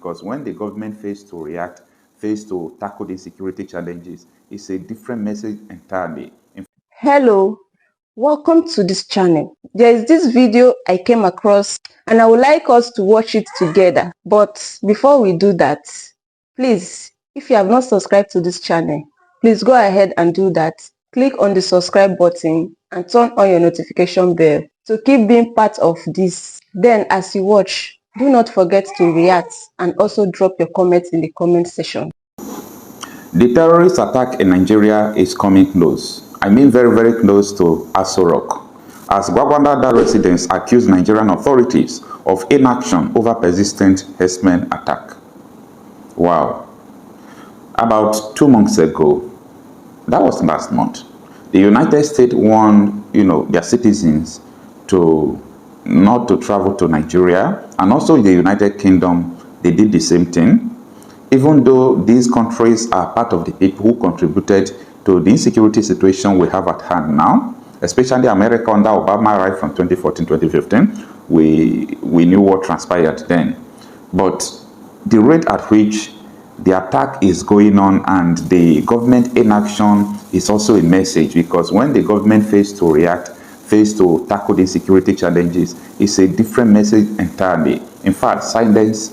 because when the government fails to react, fails to tackle the security challenges, it's a different message entirely. Hello, welcome to this channel. There is this video I came across and I would like us to watch it together. But before we do that, please, if you have not subscribed to this channel, please go ahead and do that. Click on the subscribe button and turn on your notification bell to keep being part of this. Then as you watch, do not forget to react and also drop your comments in the comment section. The terrorist attack in Nigeria is coming close. I mean very, very close to Aso Rock, as Gwagwalada residents accuse Nigerian authorities of inaction over persistent herdsmen attack. Wow. About 2 months ago, that was last month, the United States warned, their citizens to not to travel to Nigeria, and also in the United Kingdom, they did the same thing. Even though these countries are part of the people who contributed to the insecurity situation we have at hand now, especially America under Obama right from 2014-2015, we knew what transpired then. But the rate at which the attack is going on and the government inaction is also a message, because when the government fails to react, fails to tackle the security challenges, it's a different message entirely. In fact, silence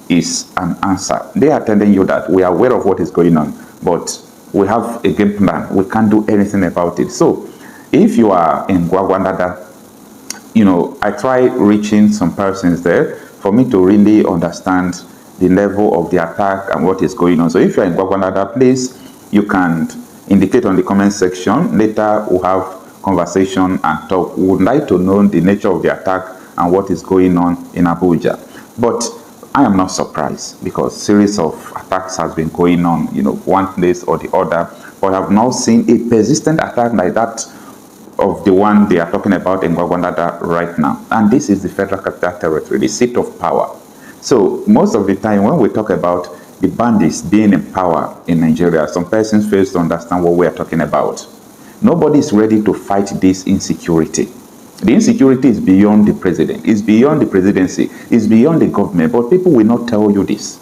is an answer. They are telling you that we are aware of what is going on, but we have a game plan. We can't do anything about it. So if you are in Gwagwalada, I try reaching some persons there for me to really understand the level of the attack and what is going on. So if you're in Gwagwalada, please, you can indicate on the comment section. Later we'll have conversation and talk. We would like to know the nature of the attack and what is going on in Abuja. But I am not surprised, because series of attacks has been going on, one place or the other, but I've not seen a persistent attack like that of the one they are talking about in Gwagwalada right now. And this is the Federal Capital Territory, the seat of power. So most of the time when we talk about the bandits being in power in Nigeria, some persons fail to understand what we are talking about. Nobody is ready to fight this insecurity. The insecurity is beyond the president, it's beyond the presidency, it's beyond the government, but people will not tell you this.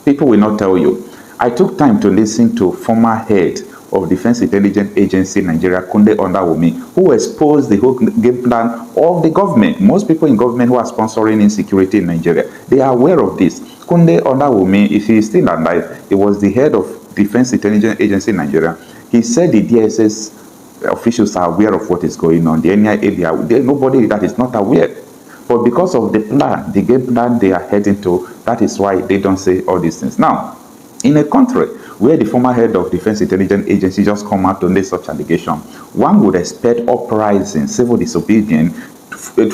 People will not tell you. I took time to listen to former head of Defense Intelligence Agency Nigeria, Kunle Ondawumi, who exposed the whole game plan of the government. Most people in government who are sponsoring insecurity in Nigeria, they are aware of this. Kunle Ondawumi, if he is still alive, he was the head of Defense Intelligence Agency Nigeria. He said the DSS officials are aware of what is going on. The NIA, there's nobody that is not aware. But because of the plan, the game plan they are heading to, that is why they don't say all these things. Now, in a country where the former head of Defense Intelligence Agency just come out to make such allegation, one would expect uprising, civil disobedience,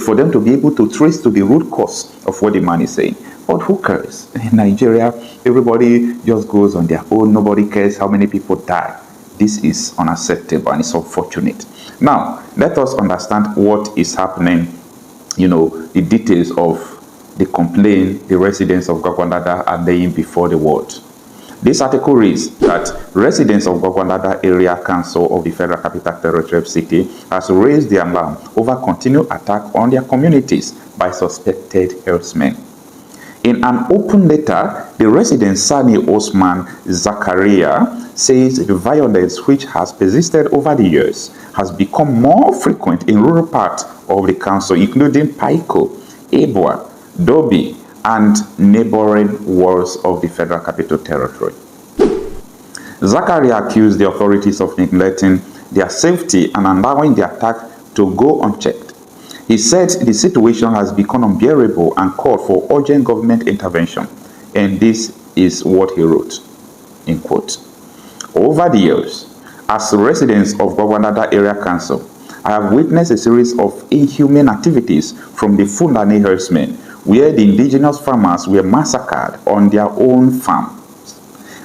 for them to be able to trace to the root cause of what the man is saying. But who cares? In Nigeria, everybody just goes on their own. Nobody cares how many people die. This is unacceptable and it's unfortunate. Now, let us understand what is happening, the details of the complaint the residents of Gwagwalada are laying before the world. This article reads that residents of Gwagwalada Area Council of the Federal Capital Territory City has raised the alarm over continued attack on their communities by suspected herdsmen. In an open letter, the resident Sani Osman Zakaria says the violence, which has persisted over the years, has become more frequent in rural parts of the council, including Paiko, Ebwa, Dobi, and neighboring wards of the Federal Capital Territory. Zakaria accused the authorities of neglecting their safety and allowing the attack to go unchecked. He said the situation has become unbearable and called for urgent government intervention. And this is what he wrote, in quote. Over the years, as residents of Gwagwalada Area Council, I have witnessed a series of inhumane activities from the Fulani herdsmen, where the indigenous farmers were massacred on their own farms,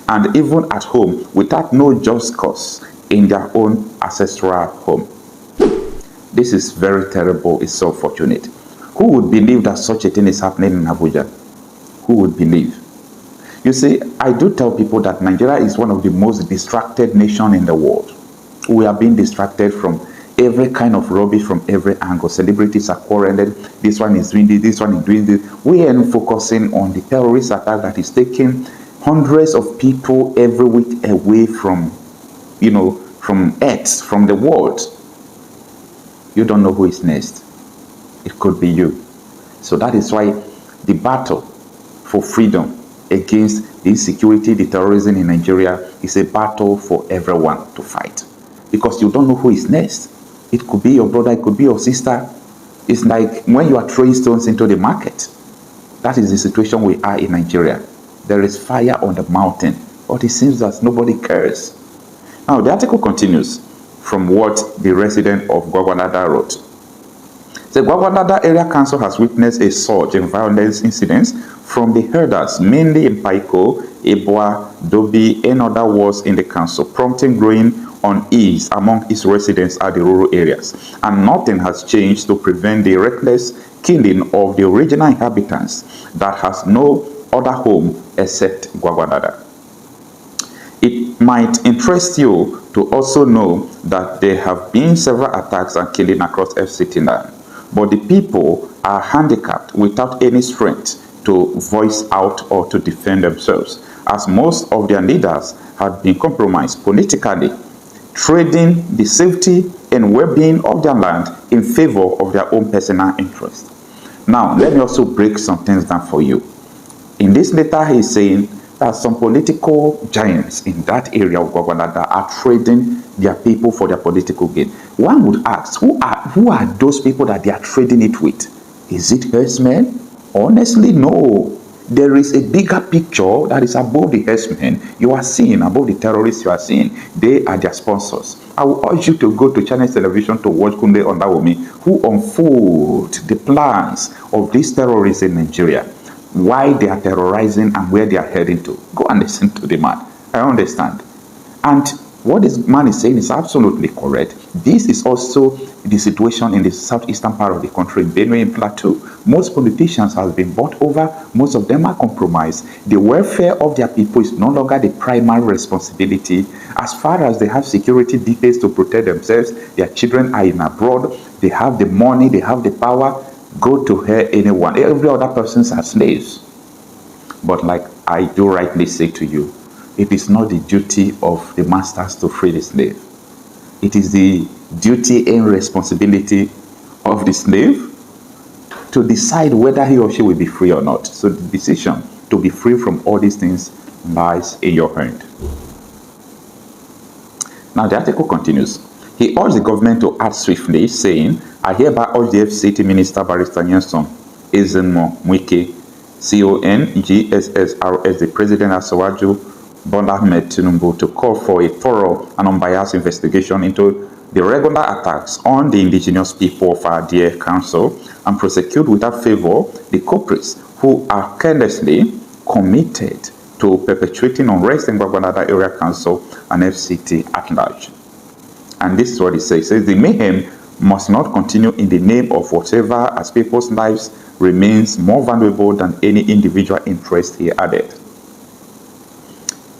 and even at home without no just cause in their own ancestral home. This is very terrible. It's so fortunate. Who would believe that such a thing is happening in Abuja? Who would believe? You see, I do tell people that Nigeria is one of the most distracted nations in the world. We are being distracted from Every kind of rubbish from every angle. Celebrities are quarreling. This one is doing this one is doing this. We are focusing on the terrorist attack that is taking hundreds of people every week away from, from Earth, from the world. You don't know who is next. It could be you. So that is why the battle for freedom against the insecurity, the terrorism in Nigeria is a battle for everyone to fight. Because you don't know who is next. It could be your brother, it could be your sister. It's like when you are throwing stones into the market. That is the situation we are in Nigeria. There is fire on the mountain, but it seems that nobody cares. Now, the article continues from what the resident of Gwagwanada wrote. The Gwagwanada Area Council has witnessed a surge in violence incidents from the herders, mainly in Paiko, Ebwa, Dobi, and other wards in the council, prompting growing unease among its residents at the rural areas. And nothing has changed to prevent the reckless killing of the original inhabitants that has no other home except Gwagwanada. It might interest you to also know that there have been several attacks and killing across FCT land, but the people are handicapped without any strength to voice out or to defend themselves, as most of their leaders have been compromised politically, trading the safety and well-being of their land in favor of their own personal interest. Now, let me also break some things down for you. In this letter, he is saying that some political giants in that area of Gwagwanada are trading their people for their political gain. One would ask, who are those people that they are trading it with? Is it herdsmen? Honestly, no. There is a bigger picture that is above the herdsmen you are seeing, above the terrorists you are seeing. They are their sponsors. I will urge you to go to Channels Television to watch Kunle Ondawomi, who unfold the plans of these terrorists in Nigeria, why they are terrorizing and where they are heading to. Go and listen to the man. I understand. And what this man is saying is absolutely correct. This is also the situation in the southeastern part of the country, Benue and Plateau. Most politicians have been bought over. Most of them are compromised. The welfare of their people is no longer the primary responsibility. As far as they have security details to protect themselves, their children are in abroad, they have the money, they have the power, go to her anyone. Every other person are slaves. But like I do rightly say to you, it is not the duty of the masters to free the slave. It is the duty and responsibility of the slave to decide whether he or she will be free or not. So the decision to be free from all these things lies in your hand. Now the article continues. He urged the government to act swiftly, saying, I hereby urge the FCT Minister Barrister Nyesom Ezenmo Mwike, CONGSSRS, the President Asawaju Bola Ahmed Tinubu, to call for a thorough and unbiased investigation into the regular attacks on the indigenous people of our dear council and prosecute without favor the culprits who are carelessly committed to perpetuating unrest in Gwagwanada Area Council and FCT at large. And this is what it says. It says the mayhem must not continue in the name of whatever, as people's lives remains more valuable than any individual interest, he added.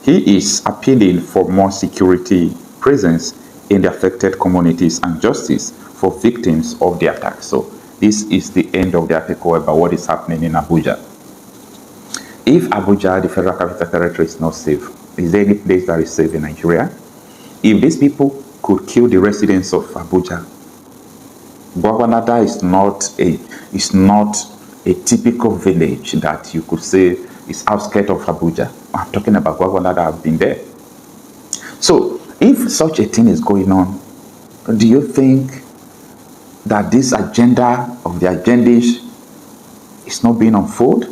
He is appealing for more security presence in the affected communities and justice for victims of the attack. So this is the end of the article about what is happening in Abuja. If Abuja, the Federal Capital Territory, is not safe, is there any place that is safe in Nigeria? If these people could kill the residents of Abuja, Gwagwanada is not a typical village that you could say is outskirts of Abuja. I'm talking about Gwagwanada. I've been there. So if such a thing is going on, do you think that this agenda of the agendas is not being unfolded?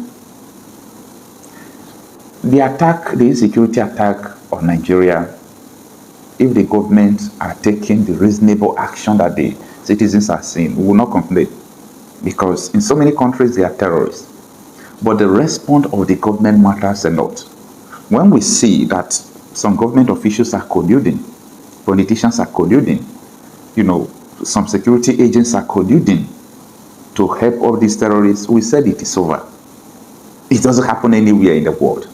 The attack, the insecurity attack on Nigeria, if the government are taking the reasonable action that the citizens are seeing, we will not complain. Because in so many countries, they are terrorists. But the response of the government matters a lot. When we see that some government officials are colluding, politicians are colluding, some security agents are colluding to help all these terrorists, we said it is over. It doesn't happen anywhere in the world.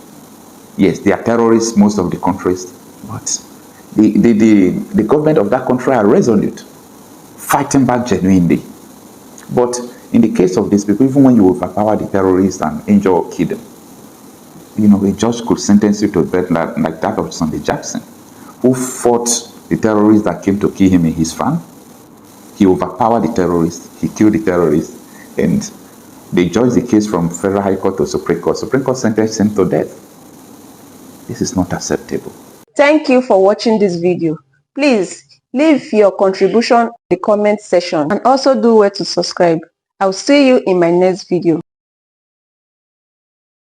Yes, they are terrorists, most of the countries, but the government of that country are resolute. fighting back genuinely. But in the case of these people, even when you overpower the terrorists and injure or kill them, a judge could sentence you to death like that of Sunday Jackson, who fought the terrorists that came to kill him in his farm. He overpowered the terrorists, he killed the terrorists, and they judged the case from Federal High Court to Supreme Court. Supreme Court sentenced him to death. This is not acceptable. Thank you for watching this video. Please leave your contribution in the comment section and also do well to subscribe. I'll see you in my next video.